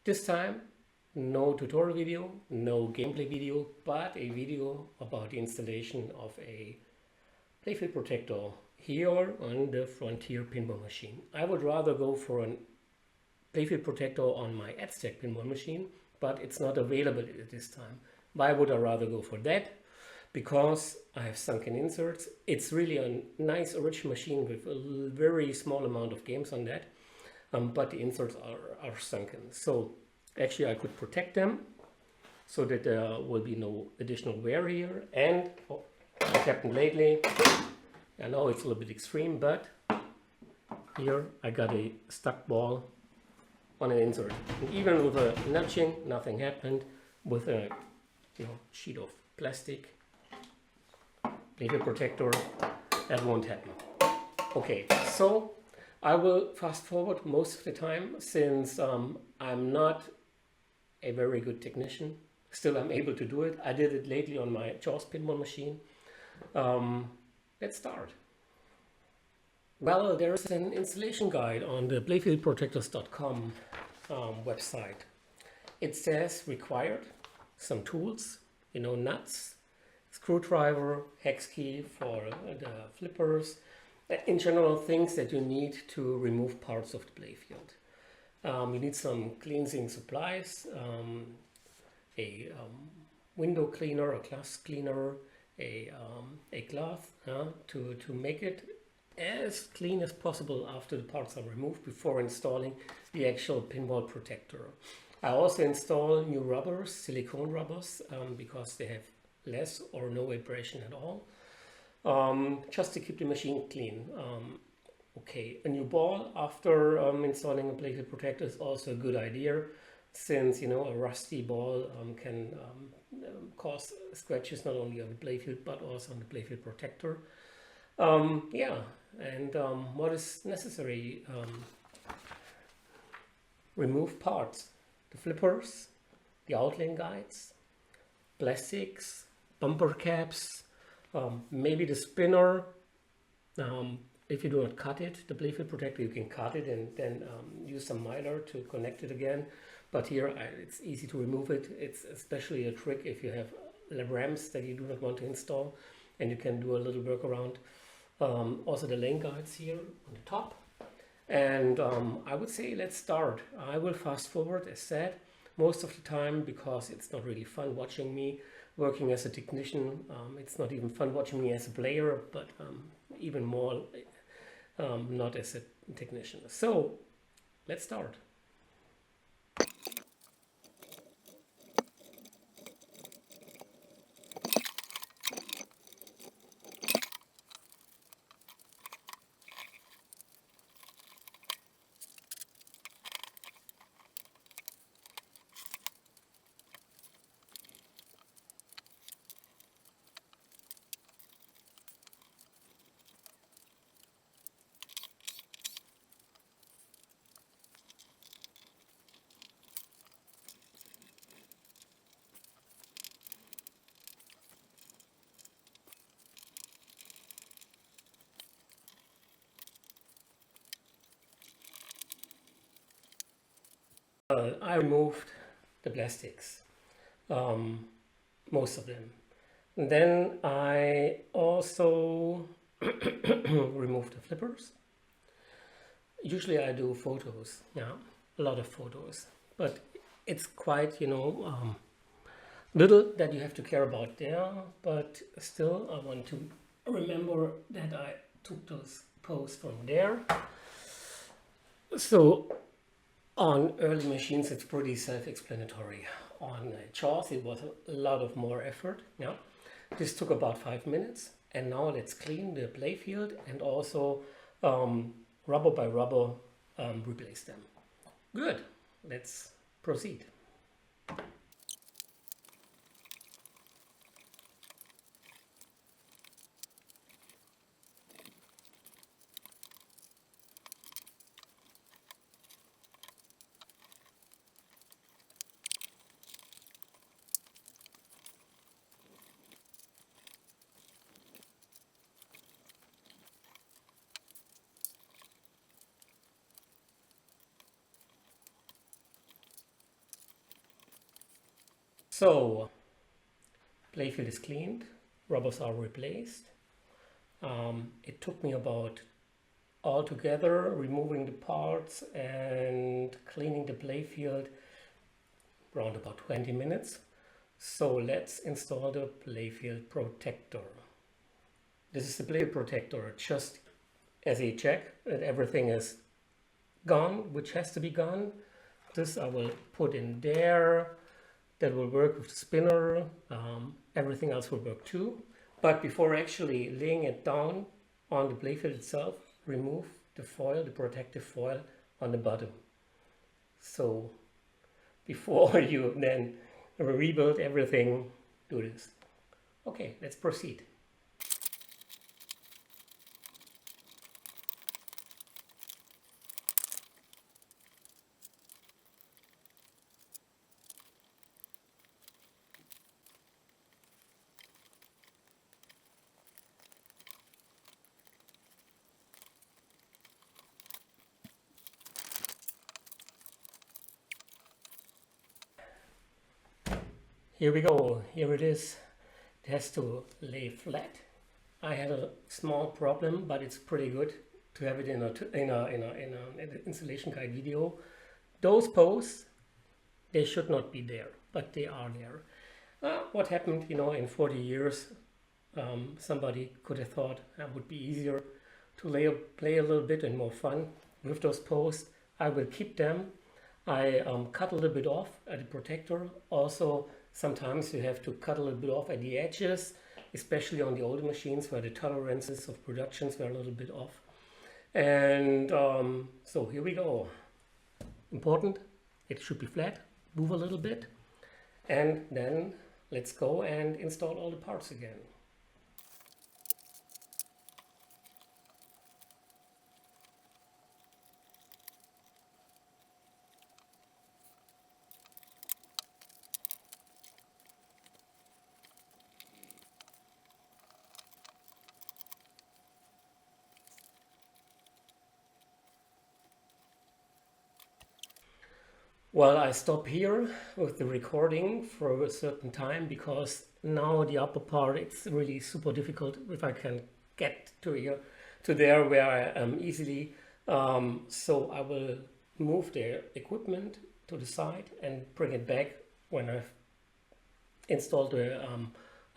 This time, no tutorial video, no gameplay video, but a video about the installation of a Playfield protector here on the Frontier pinball machine. I would rather go for a Playfield protector on my Aztec pinball machine, but it's not available at this time. Why would I rather go for that? Because I have sunken inserts. It's really a nice original machine with a very small amount of games on that, but the inserts are sunken. So actually I could protect them so that there will be no additional wear here. And what happened lately, I know it's a little bit extreme, but here I got a stuck ball on an insert. And even with a nudging, nothing happened. With a sheet of plastic Playfield protector, that won't happen. Okay, so I will fast forward most of the time since I'm not a very good technician. Still, I'm able to do it. I did it lately on my Jaws pinball machine. Let's start. Well, there's an installation guide on the playfieldprotectors.com website. It says required some tools, nuts, screwdriver, hex key for the flippers, in general things that you need to remove parts of the playfield. You need some cleansing supplies, a window cleaner, a glass cleaner, a cloth to make it as clean as possible after the parts are removed before installing the actual pinball protector. I also install new rubbers, silicone rubbers, because they have less or no abrasion at all, just to keep the machine clean. Okay, a new ball after installing a Playfield protector is also a good idea, since a rusty ball can cause scratches not only on the Playfield but also on the Playfield protector. Yeah, and what is necessary? Remove parts, the flippers, the outline guides, plastics, bumper caps, maybe the spinner. If you do not cut it, the Playfield protector, you can cut it and then use some mylar to connect it again. But here it's easy to remove it. It's especially a trick if you have ramps that you do not want to install, and you can do a little workaround. Also the lane guides here on the top. And I would say let's start. I will fast forward, as said, most of the time, because it's not really fun watching me working as a technician. It's not even fun watching me as a player, but even more not as a technician. So let's start. I removed the plastics, most of them. And then I also removed the flippers. Usually I do photos, a lot of photos, but it's quite, little that you have to care about there, but still I want to remember that I took those poses from there. So on early machines, it's pretty self-explanatory. On Jaws, it was a lot of more effort. This took about 5 minutes, and now let's clean the playfield and also rubber by rubber replace them. Good, let's proceed. So, Playfield is cleaned, rubbers are replaced. It took me about altogether removing the parts and cleaning the playfield around about 20 minutes. So let's install the playfield protector. This is the playfield protector, just as a check that everything is gone, which has to be gone. This I will put in there. That will work with the spinner. Everything else will work too. But before actually laying it down on the playfield itself, remove the foil, the protective foil on the bottom. So before you then rebuild everything, do this. Okay, let's proceed. Here we go, here it is. It has to lay flat. I had a small problem, but it's pretty good to have it in an installation guide video. Those posts, they should not be there, but they are there. What happened, in 40 years, somebody could have thought that would be easier to play a little bit and more fun with those posts. I will keep them. I cut a little bit off at the protector. Also, sometimes you have to cut a little bit off at the edges, especially on the older machines where the tolerances of productions were a little bit off. And so here we go. Important, it should be flat, move a little bit, and then let's go and install all the parts again. Well, I stop here with the recording for a certain time because now the upper part, it's really super difficult if I can get to there where I am easily. So I will move the equipment to the side and bring it back when I've installed the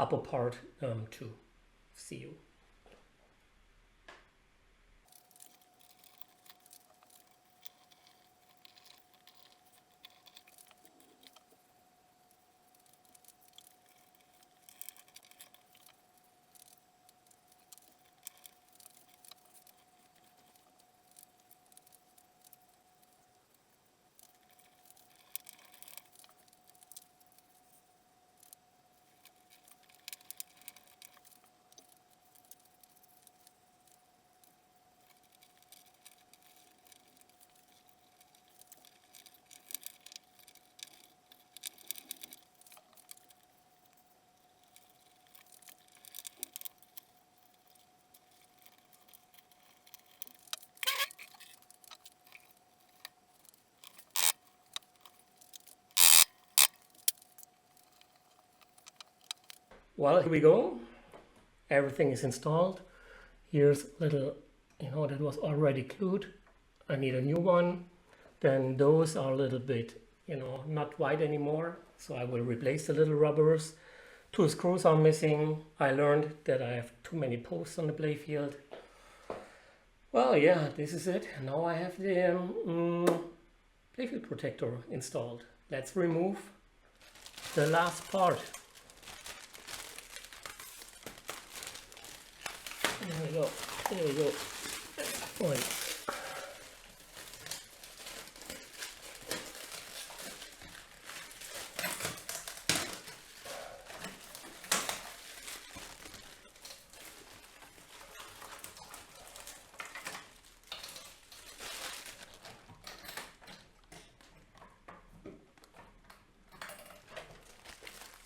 upper part too. See you. Well, here we go. Everything is installed. Here's a little, that was already glued. I need a new one. Then those are a little bit, not white anymore. So I will replace the little rubbers. 2 screws are missing. I learned that I have too many posts on the playfield. Well, yeah, this is it. Now I have the playfield protector installed. Let's remove the last part. There we go. There we go. One.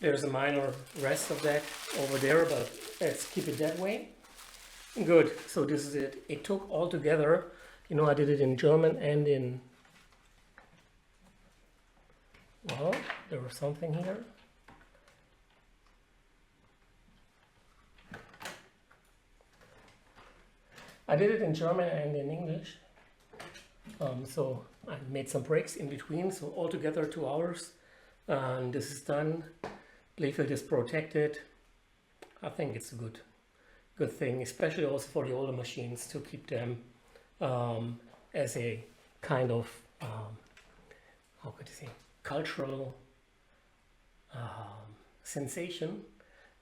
There's a minor rest of that over there, but let's keep it that way. Good, so this is it. It took all together, I did it in German and in, well, there was something here. I did it in German and in English. So I made some breaks in between, so altogether 2 hours. And this is done. Playfield is protected. I think it's a good thing, especially also for the older machines, to keep them as a kind of how could you say, cultural sensation.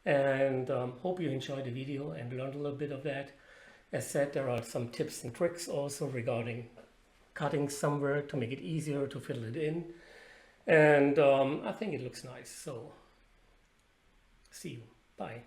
And hope you enjoyed the video and learned a little bit of that. As said, there are some tips and tricks also regarding cutting somewhere to make it easier to fill it in. And I think it looks nice. So see you. Bye.